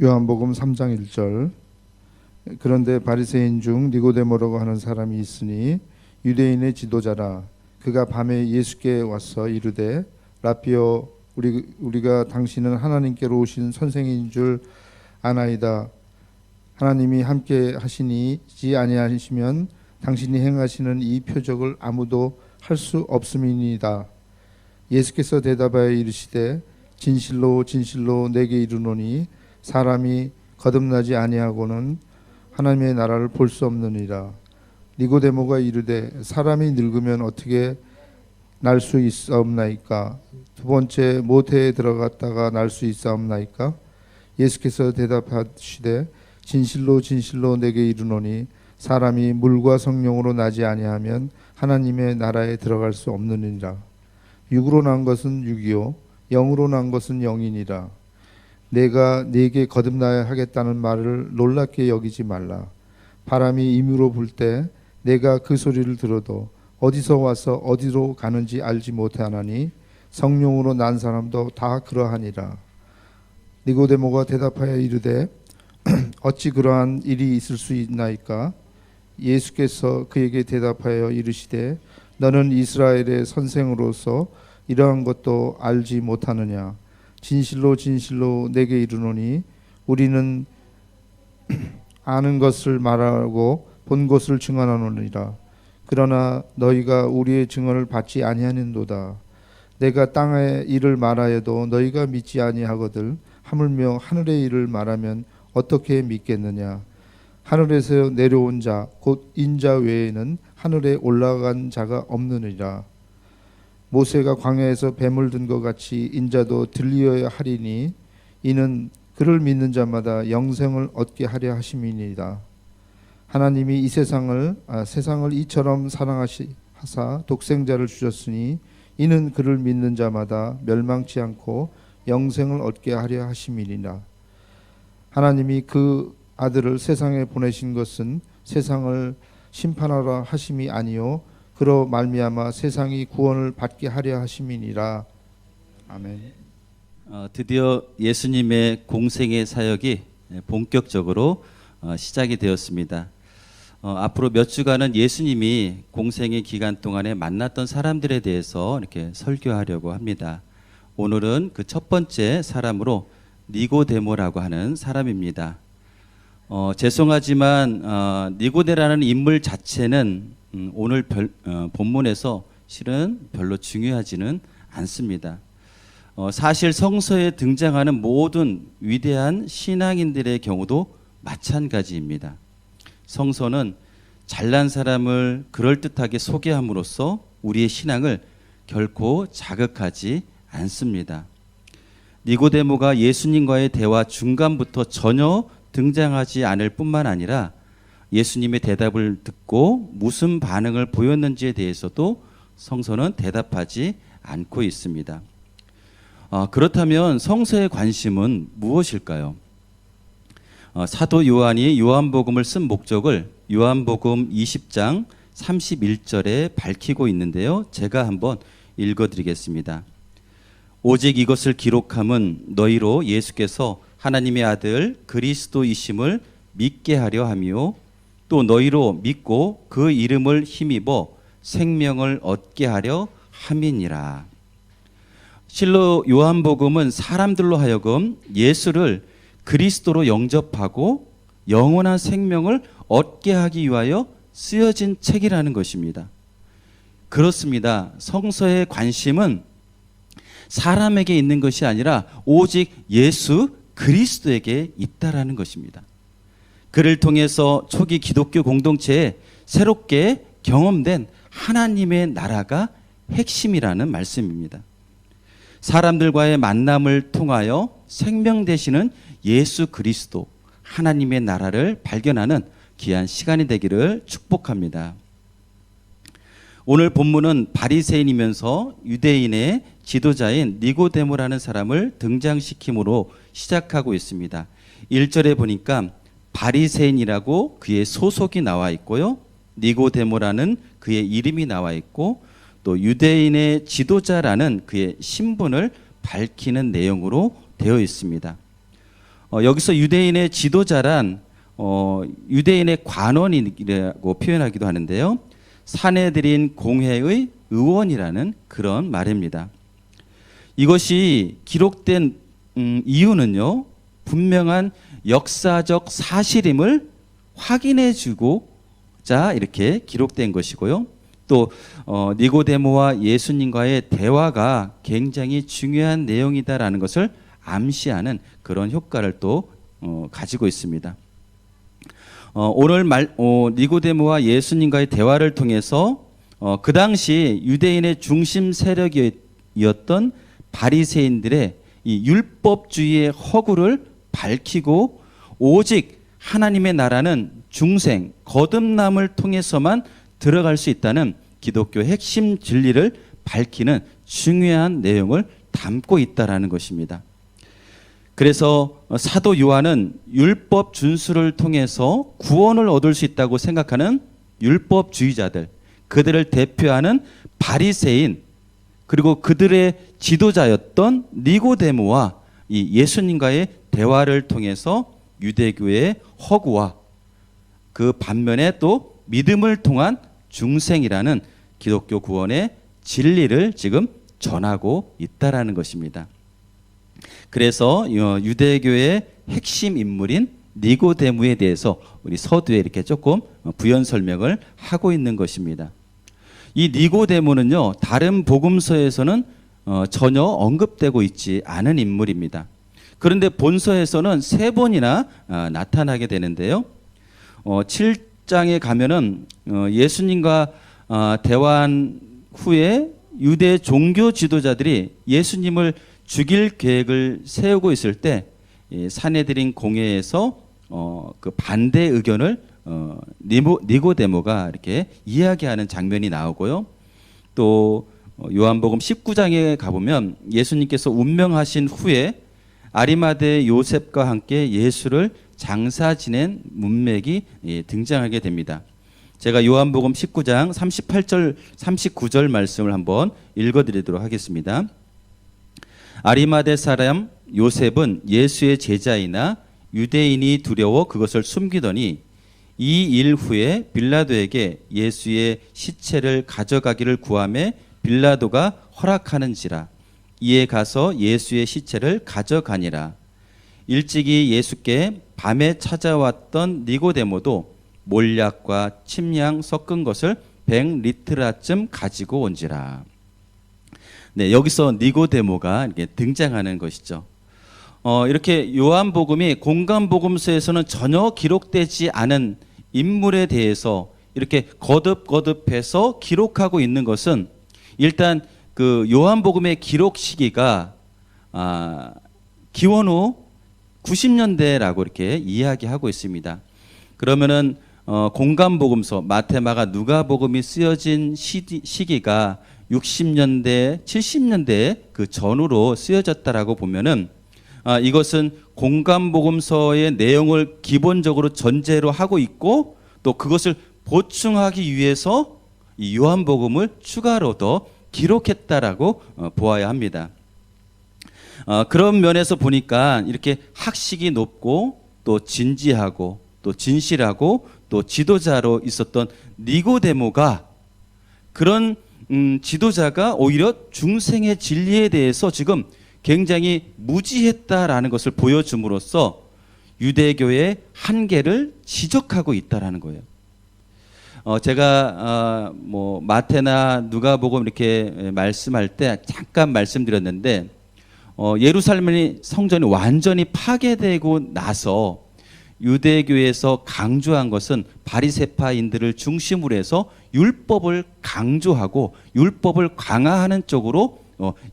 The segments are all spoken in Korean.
요한복음 3장 1절. 그런데 바리새인 중 니고데모라고 하는 사람이 있으니 유대인의 지도자라. 그가 밤에 예수께 와서 이르되 라삐여, 우리가 당신은 하나님께로 오신 선생인 줄 아나이다. 하나님이 함께 하시니지 아니하시면 당신이 행하시는 이 표적을 아무도 할 수 없음이니이다. 예수께서 대답하여 이르시되 진실로 진실로 내게 이르노니 사람이 거듭나지 아니하고는 하나님의 나라를 볼 수 없느니라. 니고데모가 이르되 사람이 늙으면 어떻게 날 수 있사옵나이까? 두 번째 모태에 들어갔다가 날 수 있사옵나이까? 예수께서 대답하시되 진실로 진실로 내게 이르노니 사람이 물과 성령으로 나지 아니하면 하나님의 나라에 들어갈 수 없느니라. 육으로 난 것은 육이요 영으로 난 것은 영이니라. 내가 네게 거듭나야 하겠다는 말을 놀랍게 여기지 말라. 바람이 임으로 불 때 내가 그 소리를 들어도 어디서 와서 어디로 가는지 알지 못하나니 성령으로 난 사람도 다 그러하니라. 니고데모가 대답하여 이르되 어찌 그러한 일이 있을 수 있나이까? 예수께서 그에게 대답하여 이르시되 너는 이스라엘의 선생으로서 이러한 것도 알지 못하느냐? 진실로 진실로 내게 이르노니 우리는 아는 것을 말하고 본 것을 증언하노니라. 그러나 너희가 우리의 증언을 받지 아니하는도다. 내가 땅의 일을 말하여도 너희가 믿지 아니하거든 하물며 하늘의 일을 말하면 어떻게 믿겠느냐? 하늘에서 내려온 자 곧 인자 외에는 하늘에 올라간 자가 없느니라. 모세가 광야에서 뱀을 든 것 같이 인자도 들리어야 하리니 이는 그를 믿는 자마다 영생을 얻게 하려 하심이니이다. 하나님이 이 세상을 이처럼 사랑하사 독생자를 주셨으니 이는 그를 믿는 자마다 멸망치 않고 영생을 얻게 하려 하심이니라. 하나님이 그 아들을 세상에 보내신 것은 세상을 심판하라 하심이 아니요 그로 말미암아 세상이 구원을 받게 하려 하심이니라. 아멘. 드디어 예수님의 공생의 사역이 본격적으로 시작이 되었습니다. 앞으로 몇 주간은 예수님이 공생의 기간 동안에 만났던 사람들에 대해서 이렇게 설교하려고 합니다. 오늘은 그 첫 번째 사람으로 니고데모라고 하는 사람입니다. 죄송하지만 니고데라는 인물 자체는 오늘 본문에서 실은 별로 중요하지는 않습니다. 사실 성서에 등장하는 모든 위대한 신앙인들의 경우도 마찬가지입니다. 성서는 잘난 사람을 그럴듯하게 소개함으로써 우리의 신앙을 결코 자극하지 않습니다. 니고데모가 예수님과의 대화 중간부터 전혀 등장하지 않을 뿐만 아니라 예수님의 대답을 듣고 무슨 반응을 보였는지에 대해서도 성서는 대답하지 않고 있습니다. 그렇다면 성서의 관심은 무엇일까요? 사도 요한이 요한복음을 쓴 목적을 요한복음 20장 31절에 밝히고 있는데요. 제가 한번 읽어드리겠습니다. 오직 이것을 기록함은 너희로 예수께서 하나님의 아들 그리스도이심을 믿게 하려 함이요 또 너희로 믿고 그 이름을 힘입어 생명을 얻게 하려 함이니라. 실로 요한복음은 사람들로 하여금 예수를 그리스도로 영접하고 영원한 생명을 얻게 하기 위하여 쓰여진 책이라는 것입니다. 그렇습니다. 성서의 관심은 사람에게 있는 것이 아니라 오직 예수 그리스도에게 있다라는 것입니다. 그를 통해서 초기 기독교 공동체에 새롭게 경험된 하나님의 나라가 핵심이라는 말씀입니다. 사람들과의 만남을 통하여 생명 되시는 예수 그리스도 하나님의 나라를 발견하는 귀한 시간이 되기를 축복합니다. 오늘 본문은 바리새인이면서 유대인의 지도자인 니고데모라는 사람을 등장시킴으로 시작하고 있습니다. 1절에 보니까 바리새인이라고 그의 소속이 나와 있고요. 니고데모라는 그의 이름이 나와 있고 또 유대인의 지도자라는 그의 신분을 밝히는 내용으로 되어 있습니다. 여기서 유대인의 지도자란 유대인의 관원이라고 표현하기도 하는데요. 사내들인 공회의 의원이라는 그런 말입니다. 이것이 기록된 이유는요, 분명한 역사적 사실임을 확인해 주고자 이렇게 기록된 것이고요. 또 니고데모와 예수님과의 대화가 굉장히 중요한 내용이다라는 것을 암시하는 그런 효과를 또 가지고 있습니다. 오늘 니고데모와 예수님과의 대화를 통해서 그 당시 유대인의 중심 세력이었던 바리새인들의 이 율법주의의 허구를 밝히고 오직 하나님의 나라는 중생, 거듭남을 통해서만 들어갈 수 있다는 기독교 핵심 진리를 밝히는 중요한 내용을 담고 있다라는 것입니다. 그래서 사도 요한은 율법 준수를 통해서 구원을 얻을 수 있다고 생각하는 율법주의자들, 그들을 대표하는 바리새인, 그리고 그들의 지도자였던 니고데모와 이 예수님과의 대화를 통해서 유대교의 허구와 그 반면에 또 믿음을 통한 중생이라는 기독교 구원의 진리를 지금 전하고 있다라는 것입니다. 그래서 유대교의 핵심 인물인 니고데모에 대해서 우리 서두에 이렇게 조금 부연 설명을 하고 있는 것입니다. 이 니고데모는요, 다른 복음서에서는 전혀 언급되고 있지 않은 인물입니다. 그런데 본서에서는 3번이나 나타나게 되는데요. 7장에 가면은 예수님과 대화한 후에 유대 종교 지도자들이 예수님을 죽일 계획을 세우고 있을 때 사내들인 공회에서 그 반대 의견을 니고데모가 이렇게 이야기하는 장면이 나오고요. 또 요한복음 19장에 가보면 예수님께서 운명하신 후에 아리마대 요셉과 함께 예수를 장사 지낸 문맥이 등장하게 됩니다. 제가 요한복음 19장 38절 39절 말씀을 한번 읽어드리도록 하겠습니다. 아리마대 사람 요셉은 예수의 제자이나 유대인이 두려워 그것을 숨기더니 이 일 후에 빌라도에게 예수의 시체를 가져가기를 구하매 빌라도가 허락하는지라. 이에 가서 예수의 시체를 가져가니라. 일찍이 예수께 밤에 찾아왔던 니고데모도 몰약과 침향 섞은 것을 100리트라쯤 가지고 온지라. 네, 여기서 니고데모가 이렇게 등장하는 것이죠. 이렇게 요한복음이 공간복음서에서는 전혀 기록되지 않은 인물에 대해서 이렇게 거듭거듭해서 기록하고 있는 것은 일단 그 요한복음의 기록 시기가 기원 후 90년대라고 이렇게 이야기하고 있습니다. 그러면은 공간복음서 마태, 마가, 누가복음이 쓰여진 시기가 60년대, 70년대 그 전후로 쓰여졌다라고 보면은 이것은 공간복음서의 내용을 기본적으로 전제로 하고 있고 또 그것을 보충하기 위해서 이 요한복음을 추가로 더 기록했다라고 보아야 합니다. 그런 면에서 보니까 이렇게 학식이 높고 또 진지하고 또 진실하고 또 지도자로 있었던 니고데모가 그런 지도자가 오히려 중생의 진리에 대해서 지금 굉장히 무지했다라는 것을 보여줌으로써 유대교의 한계를 지적하고 있다라는 거예요. 제가 뭐 마태나 누가복음 이렇게 말씀할 때 잠깐 말씀드렸는데 예루살렘의 성전이 완전히 파괴되고 나서 유대교에서 강조한 것은 바리새파인들을 중심으로 해서 율법을 강조하고 율법을 강화하는 쪽으로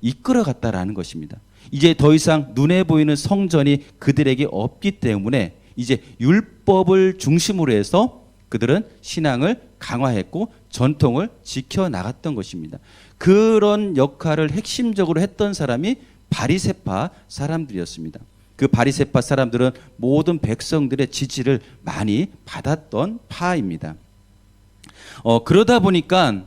이끌어갔다라는 것입니다. 이제 더 이상 눈에 보이는 성전이 그들에게 없기 때문에 이제 율법을 중심으로 해서 그들은 신앙을 강화했고 전통을 지켜나갔던 것입니다. 그런 역할을 핵심적으로 했던 사람이 바리새파 사람들이었습니다. 그 바리새파 사람들은 모든 백성들의 지지를 많이 받았던 파입니다. 그러다 보니까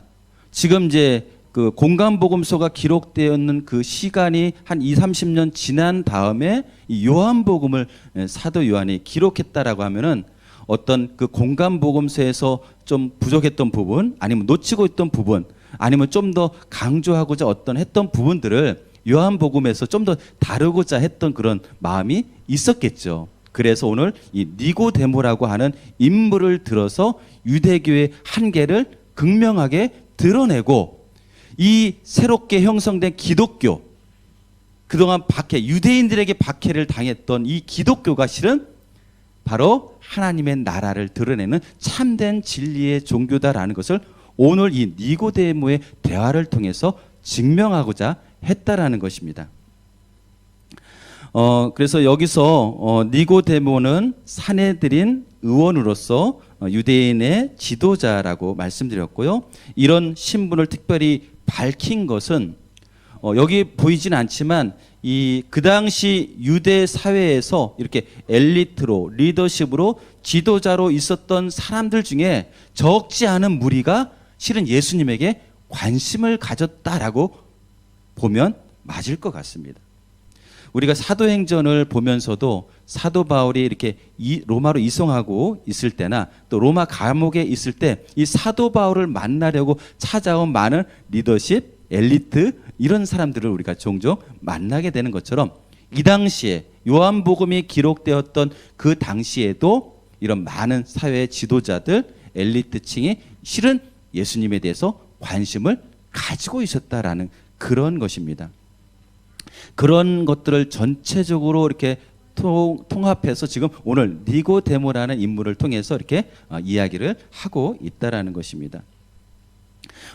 지금 이제 그 공간복음서가 기록되었는 그 시간이 한 20-30년 지난 다음에 이 요한복음을 사도 요한이 기록했다라고 하면은 어떤 그 공간복음서에서 좀 부족했던 부분, 아니면 놓치고 있던 부분, 아니면 좀 더 강조하고자 했던 부분들을 요한복음에서 좀 더 다루고자 했던 그런 마음이 있었겠죠. 그래서 오늘 이 니고데모라고 하는 인물을 들어서 유대교의 한계를 극명하게 드러내고, 이 새롭게 형성된 기독교, 그동안 유대인들에게 박해를 당했던 이 기독교가 실은 바로 하나님의 나라를 드러내는 참된 진리의 종교다라는 것을 오늘 이 니고데모의 대화를 통해서 증명하고자 했다라는 것입니다. 그래서 여기서 니고데모는 사내들인 의원으로서 유대인의 지도자라고 말씀드렸고요. 이런 신분을 특별히 밝힌 것은 여기 보이진 않지만 그 당시 유대 사회에서 이렇게 엘리트로, 리더십으로, 지도자로 있었던 사람들 중에 적지 않은 무리가 실은 예수님에게 관심을 가졌다라고 보면 맞을 것 같습니다. 우리가 사도행전을 보면서도 사도 바울이 이렇게 로마로 이송하고 있을 때나 또 로마 감옥에 있을 때 이 사도 바울을 만나려고 찾아온 많은 리더십, 엘리트, 이런 사람들을 우리가 종종 만나게 되는 것처럼, 이 당시에 요한복음이 기록되었던 그 당시에도 이런 많은 사회 지도자들, 엘리트층이 실은 예수님에 대해서 관심을 가지고 있었다라는 그런 것입니다. 그런 것들을 전체적으로 이렇게 통합해서 지금 오늘 니고데모라는 인물을 통해서 이렇게 이야기를 하고 있다라는 것입니다.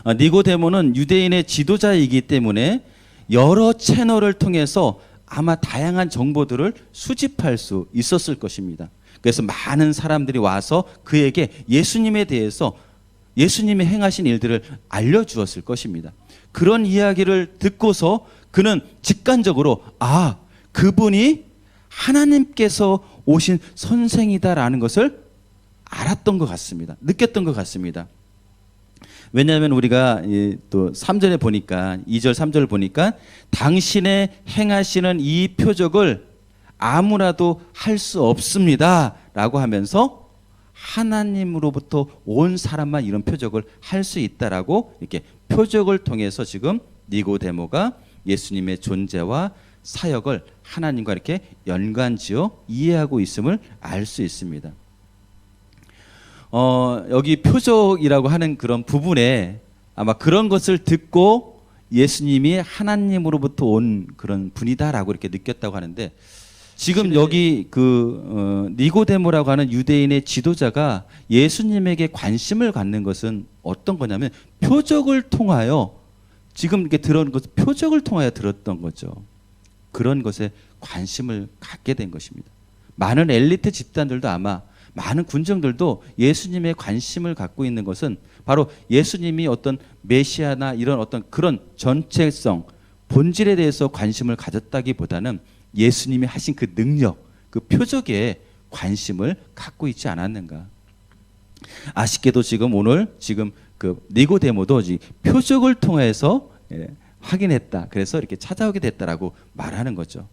니고데모는 유대인의 지도자이기 때문에 여러 채널을 통해서 아마 다양한 정보들을 수집할 수 있었을 것입니다. 그래서 많은 사람들이 와서 그에게 예수님에 대해서, 예수님이 행하신 일들을 알려주었을 것입니다. 그런 이야기를 듣고서 그는 직관적으로 그분이 하나님께서 오신 선생이다라는 것을 알았던 것 같습니다. 느꼈던 것 같습니다. 왜냐하면 우리가 또 3절에 보니까, 2절 3절을 보니까 당신의 행하시는 이 표적을 아무라도 할 수 없습니다 라고 하면서 하나님으로부터 온 사람만 이런 표적을 할 수 있다라고 이렇게 표적을 통해서 지금 니고데모가 예수님의 존재와 사역을 하나님과 이렇게 연관지어 이해하고 있음을 알 수 있습니다. 여기 표적이라고 하는 그런 부분에 아마 그런 것을 듣고 예수님이 하나님으로부터 온 그런 분이다라고 이렇게 느꼈다고 하는데, 지금 여기 니고데모라고 하는 유대인의 지도자가 예수님에게 관심을 갖는 것은 어떤 거냐면 표적을 통하여, 지금 이렇게 들은 것, 표적을 통하여 들었던 거죠. 그런 것에 관심을 갖게 된 것입니다. 많은 엘리트 집단들도, 아마 많은 군정들도 예수님의 관심을 갖고 있는 것은 바로 예수님이 어떤 메시아나 이런 어떤 그런 전체성, 본질에 대해서 관심을 가졌다기보다는 예수님이 하신 그 능력, 그 표적에 관심을 갖고 있지 않았는가. 아쉽게도 지금 오늘 그 니고데모도 표적을 통해서 확인했다. 그래서 이렇게 찾아오게 됐다라고 말하는 거죠.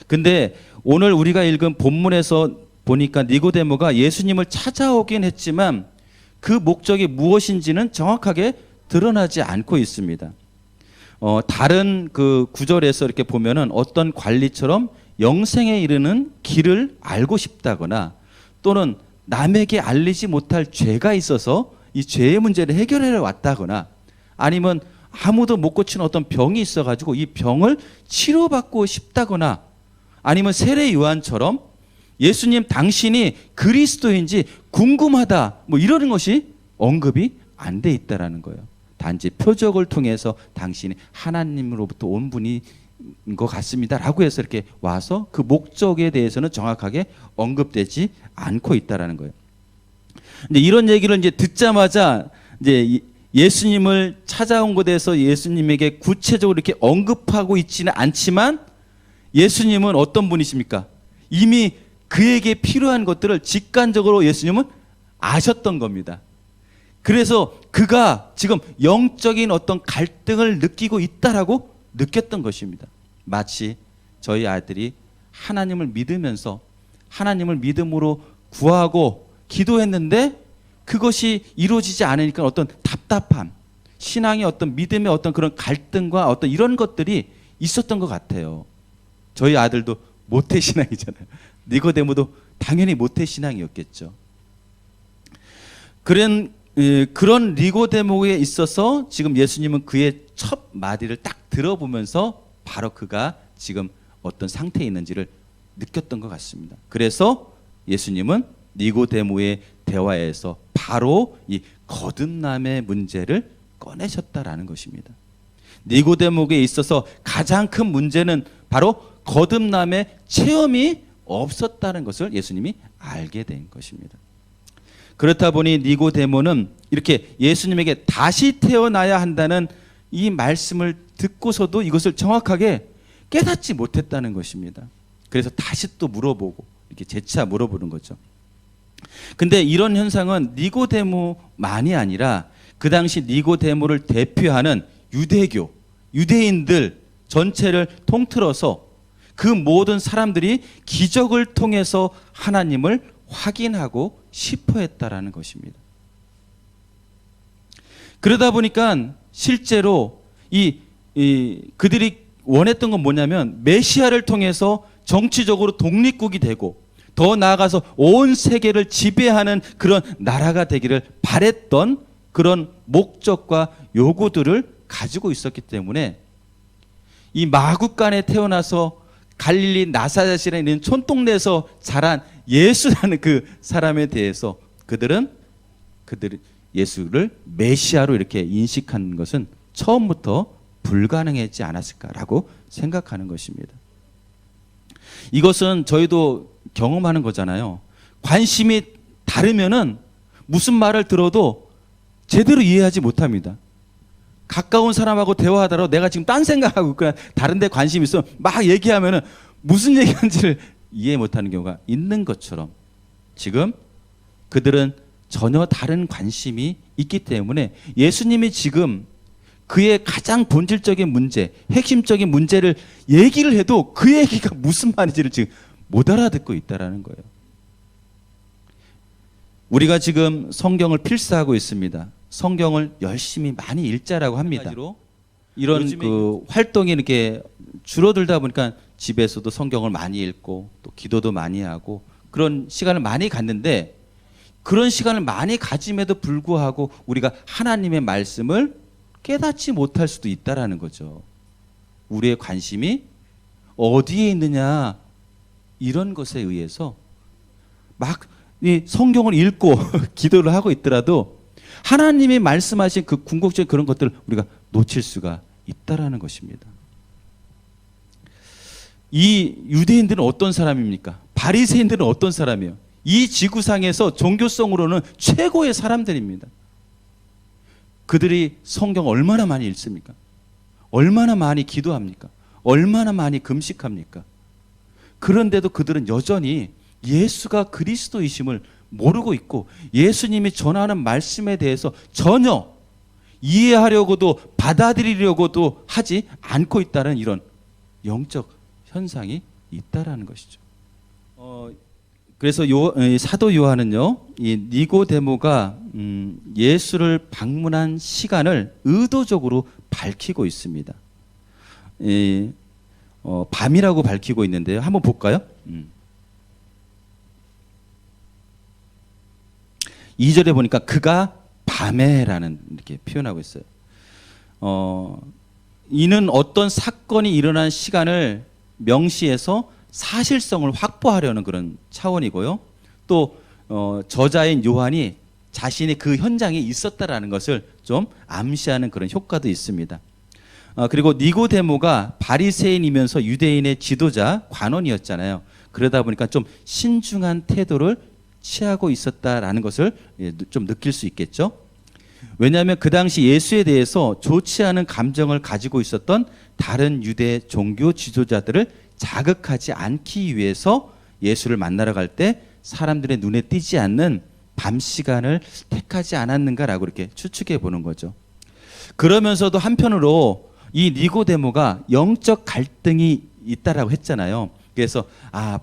근데 오늘 우리가 읽은 본문에서 보니까 니고데모가 예수님을 찾아오긴 했지만 그 목적이 무엇인지는 정확하게 드러나지 않고 있습니다. 다른 그 구절에서 이렇게 보면은 어떤 관리처럼 영생에 이르는 길을 알고 싶다거나, 또는 남에게 알리지 못할 죄가 있어서 이 죄의 문제를 해결해 왔다거나, 아니면 아무도 못 고치는 어떤 병이 있어가지고 이 병을 치료받고 싶다거나, 아니면 세례 요한처럼 예수님 당신이 그리스도인지 궁금하다, 뭐 이러는 것이 언급이 안 돼 있다라는 거예요. 단지 표적을 통해서 당신이 하나님으로부터 온 분인 것 같습니다라고 해서 이렇게 와서 그 목적에 대해서는 정확하게 언급되지 않고 있다라는 거예요. 근데 이런 얘기를 이제 듣자마자 이제 예수님을 찾아온 것에 대해서 예수님에게 구체적으로 이렇게 언급하고 있지는 않지만, 예수님은 어떤 분이십니까? 이미 그에게 필요한 것들을 직관적으로 예수님은 아셨던 겁니다. 그래서 그가 지금 영적인 어떤 갈등을 느끼고 있다라고 느꼈던 것입니다. 마치 저희 아들이 하나님을 믿으면서 하나님을 믿음으로 구하고 기도했는데 그것이 이루어지지 않으니까 어떤 답답함, 신앙의 어떤 믿음의 어떤 그런 갈등과 어떤 이런 것들이 있었던 것 같아요. 저희 아들도 모태신앙이잖아요. 니고데모도 당연히 모태신앙이었겠죠. 그런 니고데모에 있어서 지금 예수님은 그의 첫 마디를 딱 들어보면서 바로 그가 지금 어떤 상태에 있는지를 느꼈던 것 같습니다. 그래서 예수님은 니고데모의 대화에서 바로 이 거듭남의 문제를 꺼내셨다라는 것입니다. 니고데모에 있어서 가장 큰 문제는 바로 거듭남의 체험이 없었다는 것을 예수님이 알게 된 것입니다. 그렇다 보니 니고데모는 이렇게 예수님에게 다시 태어나야 한다는 이 말씀을 듣고서도 이것을 정확하게 깨닫지 못했다는 것입니다. 그래서 다시 또 물어보고 이렇게 재차 물어보는 거죠. 근데 이런 현상은 니고데모만이 아니라 그 당시 니고데모를 대표하는 유대교, 유대인들 전체를 통틀어서 그 모든 사람들이 기적을 통해서 하나님을 확인하고 싶어 했다라는 것입니다. 그러다 보니까 실제로 그들이 원했던 건 뭐냐면 메시아를 통해서 정치적으로 독립국이 되고 더 나아가서 온 세계를 지배하는 그런 나라가 되기를 바랬던 그런 목적과 요구들을 가지고 있었기 때문에 이 마국간에 태어나서 갈릴리 나사렛이라는 있는 촌동네에서 자란 예수라는 그 사람에 대해서 그들이 예수를 메시아로 이렇게 인식한 것은 처음부터 불가능하지 않았을까라고 생각하는 것입니다. 이것은 저희도 경험하는 거잖아요. 관심이 다르면은 무슨 말을 들어도 제대로 이해하지 못합니다. 가까운 사람하고 대화하다가 내가 지금 딴 생각하고 있거나 다른 데 관심이 있으면 막 얘기하면은 무슨 얘기하는지를 이해 못하는 경우가 있는 것처럼 지금 그들은 전혀 다른 관심이 있기 때문에 예수님이 지금 그의 가장 본질적인 문제, 핵심적인 문제를 얘기를 해도 그 얘기가 무슨 말인지를 지금 못 알아듣고 있다라는 거예요. 우리가 지금 성경을 필사하고 있습니다. 성경을 열심히 많이 읽자라고 합니다. 이런 그 활동이 이렇게 줄어들다 보니까 집에서도 성경을 많이 읽고 또 기도도 많이 하고 그런 시간을 많이 갖는데 그런 시간을 많이 가짐에도 불구하고 우리가 하나님의 말씀을 깨닫지 못할 수도 있다라는 거죠. 우리의 관심이 어디에 있느냐 이런 것에 의해서 막 이 성경을 읽고 기도를 하고 있더라도 하나님이 말씀하신 그 궁극적인 그런 것들을 우리가 놓칠 수가 있다라는 것입니다. 이 유대인들은 어떤 사람입니까? 바리새인들은 어떤 사람이에요? 이 지구상에서 종교성으로는 최고의 사람들입니다. 그들이 성경 얼마나 많이 읽습니까? 얼마나 많이 기도합니까? 얼마나 많이 금식합니까? 그런데도 그들은 여전히 예수가 그리스도이심을 모르고 있고 예수님이 전하는 말씀에 대해서 전혀 이해하려고도 받아들이려고도 하지 않고 있다는 이런 영적 현상이 있다라는 것이죠. 그래서 사도 요한은요, 이 니고데모가 예수를 방문한 시간을 의도적으로 밝히고 있습니다. 밤이라고 밝히고 있는데요. 한번 볼까요? 2절에 보니까 그가 밤에라는 이렇게 표현하고 있어요. 이는 어떤 사건이 일어난 시간을 명시해서 사실성을 확보하려는 그런 차원이고요. 또 저자인 요한이 자신이 그 현장에 있었다라는 것을 좀 암시하는 그런 효과도 있습니다. 그리고 니고데모가 바리새인이면서 유대인의 지도자 관원이었잖아요. 그러다 보니까 좀 신중한 태도를 취하고 있었다라는 것을 좀 느낄 수 있겠죠. 왜냐하면 그 당시 예수에 대해서 좋지 않은 감정을 가지고 있었던 다른 유대 종교 지도자들을 자극하지 않기 위해서 예수를 만나러 갈 때 사람들의 눈에 띄지 않는 밤 시간을 택하지 않았는가라고 이렇게 추측해 보는 거죠. 그러면서도 한편으로 이 니고데모가 영적 갈등이 있다라고 했잖아요. 그래서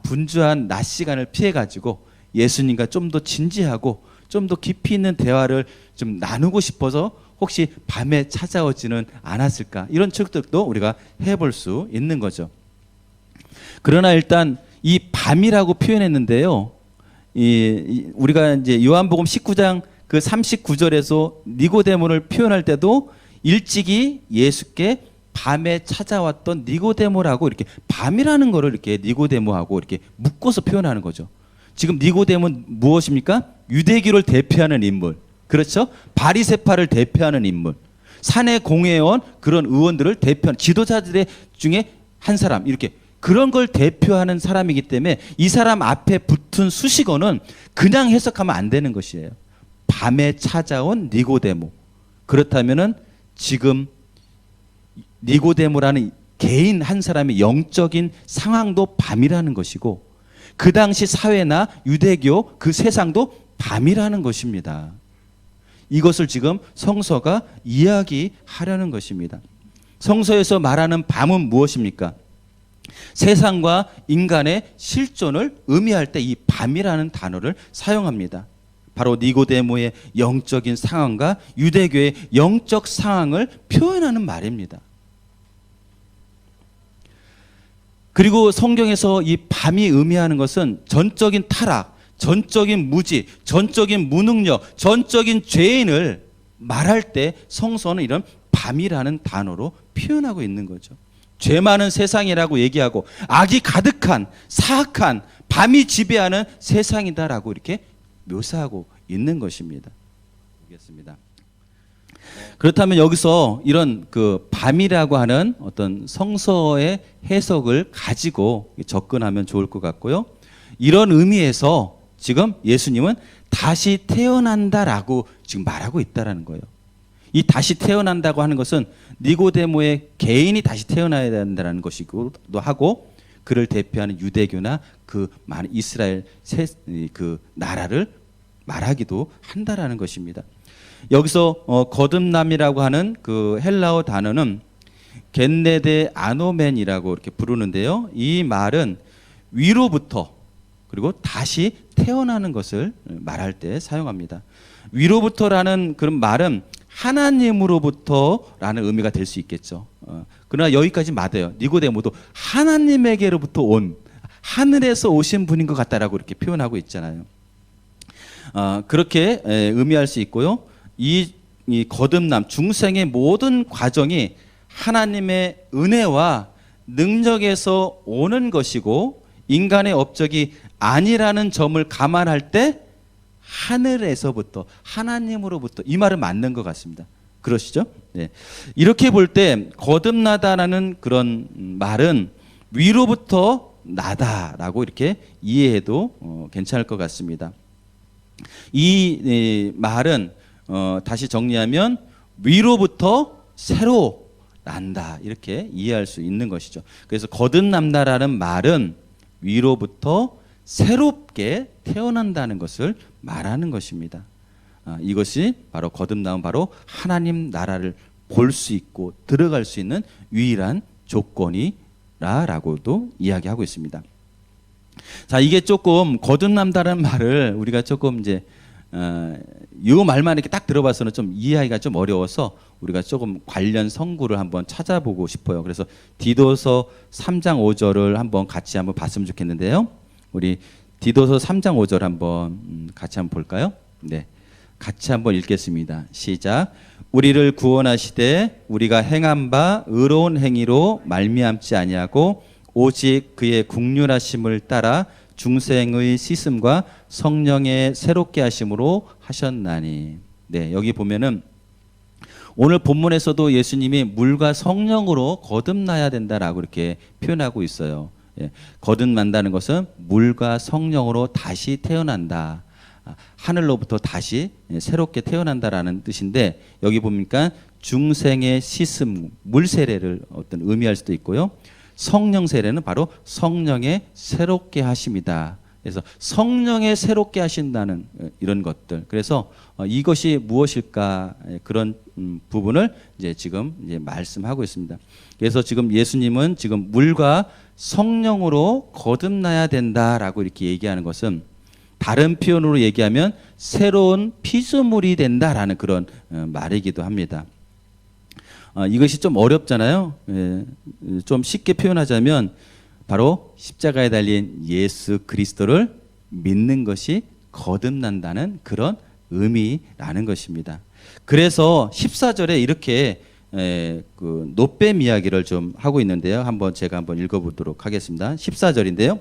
분주한 낮 시간을 피해 가지고 예수님과 좀 더 진지하고 좀 더 깊이 있는 대화를 좀 나누고 싶어서 혹시 밤에 찾아오지는 않았을까, 이런 추측도 우리가 해볼 수 있는 거죠. 그러나 일단 이 밤이라고 표현했는데요, 우리가 이제 요한복음 19장 그 39절에서 니고데모를 표현할 때도 일찍이 예수께 밤에 찾아왔던 니고데모라고 이렇게 밤이라는 거를 이렇게 니고데모하고 이렇게 묶어서 표현하는 거죠. 지금 니고데모는 무엇입니까? 유대교를 대표하는 인물, 그렇죠? 바리새파를 대표하는 인물, 산에 공회원 그런 의원들을 대표하는 지도자들의 중에 한 사람, 이렇게 그런 걸 대표하는 사람이기 때문에 이 사람 앞에 붙은 수식어는 그냥 해석하면 안 되는 것이에요. 밤에 찾아온 니고데모. 그렇다면은 지금 니고데모라는 개인 한 사람의 영적인 상황도 밤이라는 것이고, 그 당시 사회나 유대교 그 세상도 밤이라는 것입니다. 이것을 지금 성서가 이야기하려는 것입니다. 성서에서 말하는 밤은 무엇입니까? 세상과 인간의 실존을 의미할 때 이 밤이라는 단어를 사용합니다. 바로 니고데모의 영적인 상황과 유대교의 영적 상황을 표현하는 말입니다. 그리고 성경에서 이 밤이 의미하는 것은 전적인 타락, 전적인 무지, 전적인 무능력, 전적인 죄인을 말할 때 성서는 이런 밤이라는 단어로 표현하고 있는 거죠. 죄 많은 세상이라고 얘기하고 악이 가득한 사악한 밤이 지배하는 세상이다라고 이렇게 묘사하고 있는 것입니다. 보겠습니다. 그렇다면 여기서 이런 그 밤이라고 하는 어떤 성서의 해석을 가지고 접근하면 좋을 것 같고요. 이런 의미에서 지금 예수님은 다시 태어난다라고 지금 말하고 있다라는 거예요. 이 다시 태어난다고 하는 것은 니고데모의 개인이 다시 태어나야 된다는 것이기도 하고, 그를 대표하는 유대교나 그 많은 이스라엘 그 나라를 말하기도 한다라는 것입니다. 여기서 거듭남이라고 하는 그 헬라어 단어는 겐네데 아노멘이라고 이렇게 부르는데요. 이 말은 위로부터 그리고 다시 태어나는 것을 말할 때 사용합니다. 위로부터라는 그런 말은 하나님으로부터라는 의미가 될 수 있겠죠. 그러나 여기까지 맞아요. 니고데모도 하나님에게로부터 온, 하늘에서 오신 분인 것 같다라고 이렇게 표현하고 있잖아요. 그렇게 의미할 수 있고요. 이 거듭남, 중생의 모든 과정이 하나님의 은혜와 능력에서 오는 것이고 인간의 업적이 아니라는 점을 감안할 때 하늘에서부터, 하나님으로부터, 이 말은 맞는 것 같습니다. 그러시죠? 네. 이렇게 볼 때 거듭나다라는 그런 말은 위로부터 나다라고 이렇게 이해해도 괜찮을 것 같습니다. 이 말은 다시 정리하면 위로부터 새로 난다, 이렇게 이해할 수 있는 것이죠. 그래서 거듭난다라는 말은 위로부터 새롭게 태어난다는 것을 말하는 것입니다. 이것이 바로 거듭나온 바로 하나님 나라를 볼 수 있고 들어갈 수 있는 유일한 조건이라고도 이야기하고 있습니다. 자, 이게 조금 거듭난다는 말을 우리가 조금 이제 이 말만 이렇게 딱 들어봐서는 좀 이해하기가 좀 어려워서 우리가 조금 관련 성구를 한번 찾아보고 싶어요. 그래서 디도서 3장 5절을 한번 같이 한번 봤으면 좋겠는데요. 우리 디도서 3장 5절 한번 같이 한번 볼까요? 네, 같이 한번 읽겠습니다. 시작. 우리를 구원하시되 우리가 행한 바 의로운 행위로 말미암지 아니하고 오직 그의 국률하심을 따라 중생의 씻음과 성령의 새롭게 하심으로 하셨나니. 네, 여기 보면은 오늘 본문에서도 예수님이 물과 성령으로 거듭나야 된다라고 이렇게 표현하고 있어요. 예, 거듭난다는 것은 물과 성령으로 다시 태어난다. 하늘로부터 다시 새롭게 태어난다라는 뜻인데, 여기 보니까 중생의 씻음, 물 세례를 어떤 의미할 수도 있고요. 성령 세례는 바로 성령의 새롭게 하심이다, 그래서 성령에 새롭게 하신다는 이런 것들. 그래서 이것이 무엇일까 그런 부분을 이제 지금 이제 말씀하고 있습니다. 그래서 지금 예수님은 지금 물과 성령으로 거듭나야 된다라고 이렇게 얘기하는 것은 다른 표현으로 얘기하면 새로운 피조물이 된다라는 그런 말이기도 합니다. 이것이 좀 어렵잖아요. 좀 쉽게 표현하자면 바로 십자가에 달린 예수 그리스도를 믿는 것이 거듭난다는 그런 의미라는 것입니다. 그래서 14절에 이렇게 그 노뱀 이야기를 좀 하고 있는데요. 제가 한번 읽어보도록 하겠습니다. 14절인데요.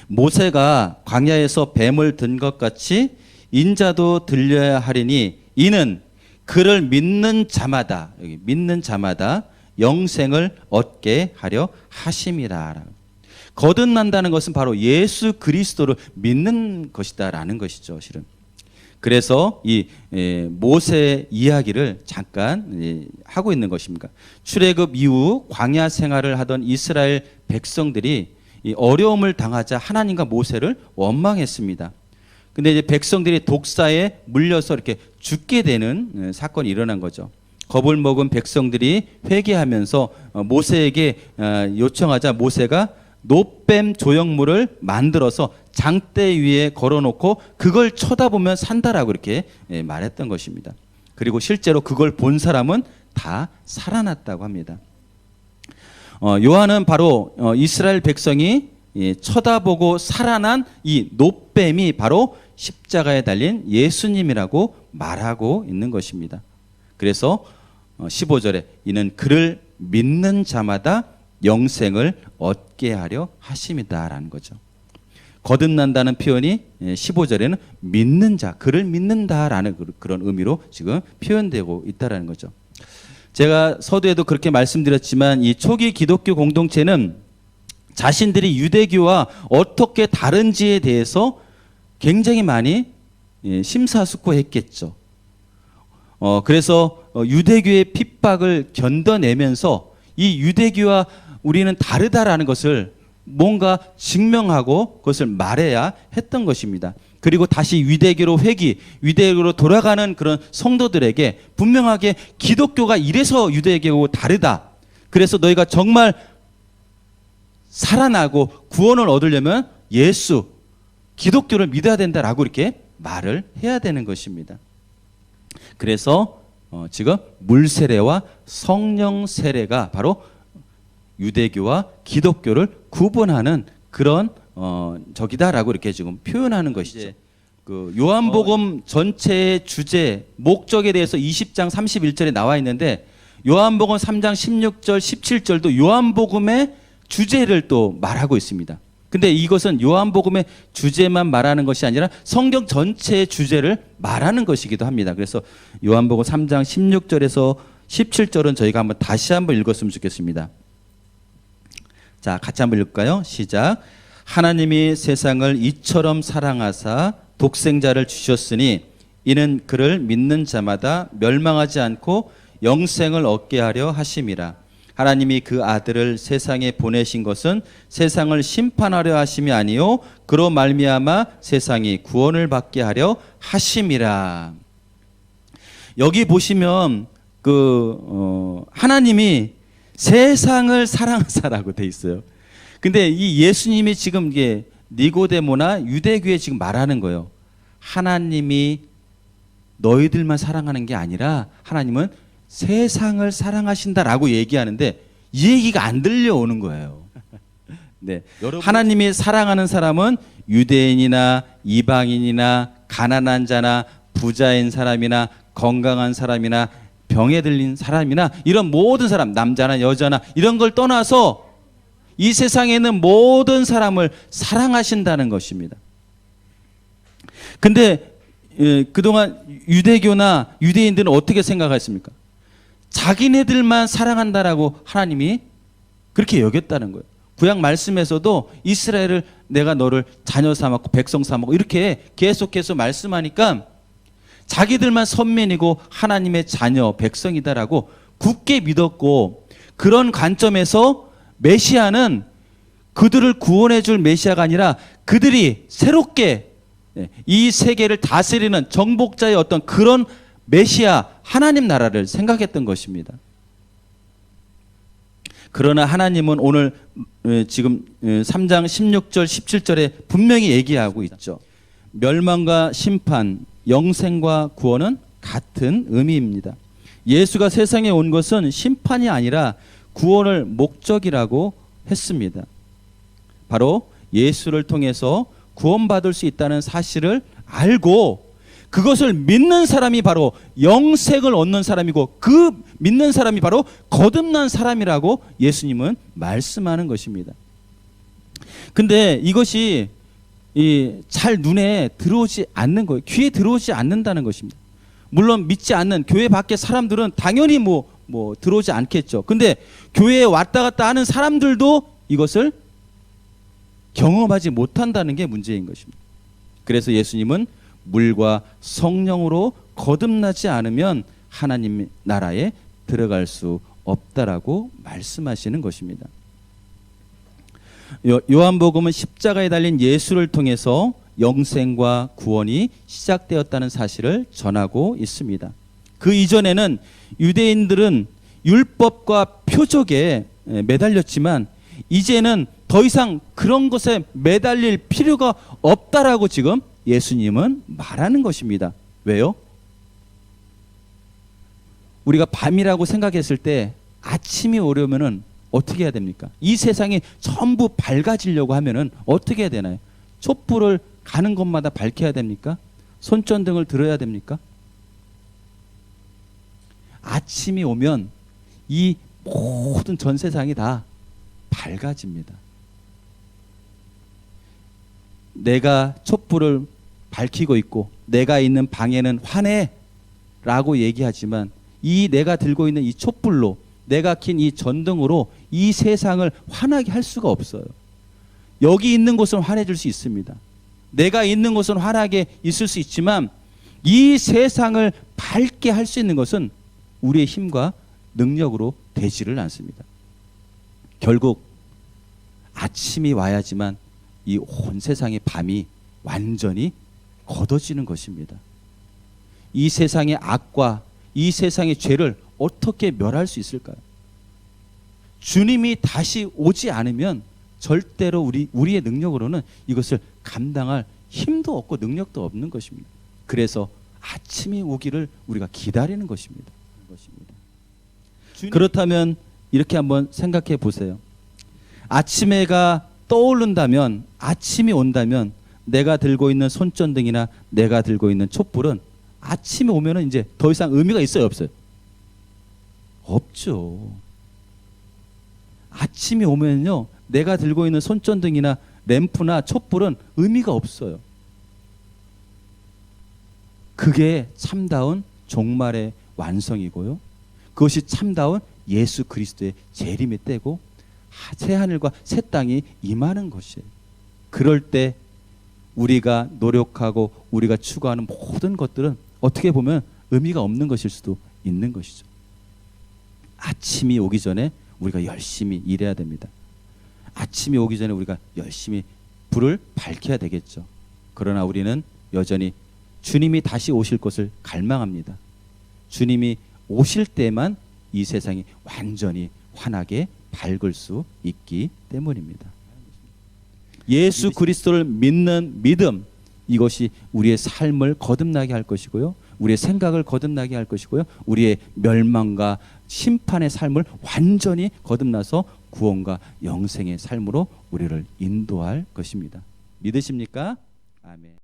모세가 광야에서 뱀을 든 것 같이 인자도 들려야 하리니 이는 그를 믿는 자마다, 여기 믿는 자마다 영생을 얻게 하려 하심이라. 거듭난다는 것은 바로 예수 그리스도를 믿는 것이다라는 것이죠, 실은. 그래서 이 모세 이야기를 잠깐 하고 있는 것입니다. 출애굽 이후 광야 생활을 하던 이스라엘 백성들이 이 어려움을 당하자 하나님과 모세를 원망했습니다. 근데 이제 백성들이 독사에 물려서 이렇게 죽게 되는 사건이 일어난 거죠. 겁을 먹은 백성들이 회개하면서 모세에게 요청하자 모세가 노뱀 조형물을 만들어서 장대 위에 걸어놓고 그걸 쳐다보면 산다라고 이렇게 말했던 것입니다. 그리고 실제로 그걸 본 사람은 다 살아났다고 합니다. 요한은 바로 이스라엘 백성이 쳐다보고 살아난 이 노뱀이 바로 십자가에 달린 예수님이라고 말하고 있는 것입니다. 그래서 15절에 이는 그를 믿는 자마다 영생을 얻게 하려 하심이다라는 거죠. 거듭난다는 표현이 15절에는 믿는 자, 그를 믿는다라는 그런 의미로 지금 표현되고 있다라는 거죠. 제가 서두에도 그렇게 말씀드렸지만 이 초기 기독교 공동체는 자신들이 유대교와 어떻게 다른지에 대해서 굉장히 많이 심사숙고했겠죠. 그래서 유대교의 핍박을 견뎌내면서 이 유대교와 우리는 다르다라는 것을 뭔가 증명하고 그것을 말해야 했던 것입니다. 그리고 다시 유대교로 돌아가는 그런 성도들에게 분명하게 기독교가 이래서 유대교하고 다르다. 그래서 너희가 정말 살아나고 구원을 얻으려면 예수, 기독교를 믿어야 된다라고 이렇게 말을 해야 되는 것입니다. 그래서 지금 물 세례와 성령 세례가 바로 유대교와 기독교를 구분하는 그런 적이다라고 이렇게 지금 표현하는 것이죠. 그 요한복음 전체의 주제, 목적에 대해서 20장 31절에 나와 있는데 요한복음 3장 16절, 17절도 요한복음의 주제를 또 말하고 있습니다. 근데 이것은 요한복음의 주제만 말하는 것이 아니라 성경 전체의 주제를 말하는 것이기도 합니다. 그래서 요한복음 3장 16절에서 17절은 저희가 다시 한번 읽었으면 좋겠습니다. 자, 같이 한번 읽을까요? 시작. 하나님이 세상을 이처럼 사랑하사 독생자를 주셨으니 이는 그를 믿는 자마다 멸망하지 않고 영생을 얻게 하려 하심이라. 하나님이 그 아들을 세상에 보내신 것은 세상을 심판하려 하심이 아니요 그로 말미암아 세상이 구원을 받게 하려 하심이라. 여기 보시면 하나님이 세상을 사랑하사라고 돼 있어요. 근데 이 예수님이 지금 이게 니고데모나 유대교에 지금 말하는 거예요. 하나님이 너희들만 사랑하는 게 아니라 하나님은 세상을 사랑하신다라고 얘기하는데 이 얘기가 안 들려오는 거예요. 네. 하나님이 사랑하는 사람은 유대인이나 이방인이나 가난한 자나 부자인 사람이나 건강한 사람이나 병에 들린 사람이나 이런 모든 사람, 남자나 여자나 이런 걸 떠나서 이 세상에 있는 모든 사람을 사랑하신다는 것입니다. 근데 그동안 유대교나 유대인들은 어떻게 생각했습니까? 자기네들만 사랑한다라고 하나님이 그렇게 여겼다는 거예요. 구약 말씀에서도 이스라엘을 내가 너를 자녀 삼았고 백성 삼았고 이렇게 계속해서 말씀하니까 자기들만 선민이고 하나님의 자녀 백성이다라고 굳게 믿었고 그런 관점에서 메시아는 그들을 구원해 줄 메시아가 아니라 그들이 새롭게 이 세계를 다스리는 정복자의 어떤 그런 메시아 하나님 나라를 생각했던 것입니다. 그러나 하나님은 오늘 지금 3장 16절 17절에 분명히 얘기하고 있죠. 멸망과 심판, 영생과 구원은 같은 의미입니다. 예수가 세상에 온 것은 심판이 아니라 구원을 목적이라고 했습니다. 바로 예수를 통해서 구원받을 수 있다는 사실을 알고 그것을 믿는 사람이 바로 영생을 얻는 사람이고 그 믿는 사람이 바로 거듭난 사람이라고 예수님은 말씀하는 것입니다. 근데 이것이 잘 눈에 들어오지 않는 거예요. 귀에 들어오지 않는다는 것입니다. 물론 믿지 않는 교회 밖의 사람들은 당연히 뭐 들어오지 않겠죠. 근데 교회에 왔다 갔다 하는 사람들도 이것을 경험하지 못한다는 게 문제인 것입니다. 그래서 예수님은 물과 성령으로 거듭나지 않으면 하나님 나라에 들어갈 수 없다라고 말씀하시는 것입니다. 요한복음은 십자가에 달린 예수를 통해서 영생과 구원이 시작되었다는 사실을 전하고 있습니다. 그 이전에는 유대인들은 율법과 표적에 매달렸지만 이제는 더 이상 그런 것에 매달릴 필요가 없다라고 지금 예수님은 말하는 것입니다. 왜요? 우리가 밤이라고 생각했을 때 아침이 오려면은 어떻게 해야 됩니까? 이 세상이 전부 밝아지려고 하면은 어떻게 해야 되나요? 촛불을 가는 곳마다 밝혀야 됩니까? 손전등을 들어야 됩니까? 아침이 오면 이 모든 전 세상이 다 밝아집니다. 내가 촛불을 밝히고 있고 내가 있는 방에는 환해라고 얘기하지만 이 내가 들고 있는 이 촛불로 내가 킨 이 전등으로 이 세상을 환하게 할 수가 없어요. 여기 있는 곳은 환해질 수 있습니다. 내가 있는 곳은 환하게 있을 수 있지만 이 세상을 밝게 할 수 있는 것은 우리의 힘과 능력으로 되지를 않습니다. 결국 아침이 와야지만 이 온 세상의 밤이 완전히 걷어지는 것입니다. 이 세상의 악과 이 세상의 죄를 어떻게 멸할 수 있을까요? 주님이 다시 오지 않으면 절대로 우리의 능력으로는 이것을 감당할 힘도 없고 능력도 없는 것입니다. 그래서 아침이 오기를 우리가 기다리는 것입니다. 그렇다면 이렇게 한번 생각해 보세요. 아침 해가 떠오른다면, 아침이 온다면 내가 들고 있는 손전등이나 내가 들고 있는 촛불은 아침이 오면은 이제 더 이상 의미가 있어요, 없어요? 없죠. 아침이 오면요, 내가 들고 있는 손전등이나 램프나 촛불은 의미가 없어요. 그게 참다운 종말의 완성이고요. 그것이 참다운 예수 그리스도의 재림의 때고 새 하늘과 새 땅이 임하는 것이에요. 그럴 때 우리가 노력하고 우리가 추구하는 모든 것들은 어떻게 보면 의미가 없는 것일 수도 있는 것이죠. 아침이 오기 전에 우리가 열심히 일해야 됩니다. 아침이 오기 전에 우리가 열심히 불을 밝혀야 되겠죠. 그러나 우리는 여전히 주님이 다시 오실 것을 갈망합니다. 주님이 오실 때만 이 세상이 완전히 환하게 밝을 수 있기 때문입니다. 예수 그리스도를 믿는 믿음, 이것이 우리의 삶을 거듭나게 할 것이고요, 우리의 생각을 거듭나게 할 것이고요, 우리의 멸망과 심판의 삶을 완전히 거듭나서 구원과 영생의 삶으로 우리를 인도할 것입니다. 믿으십니까? 아멘.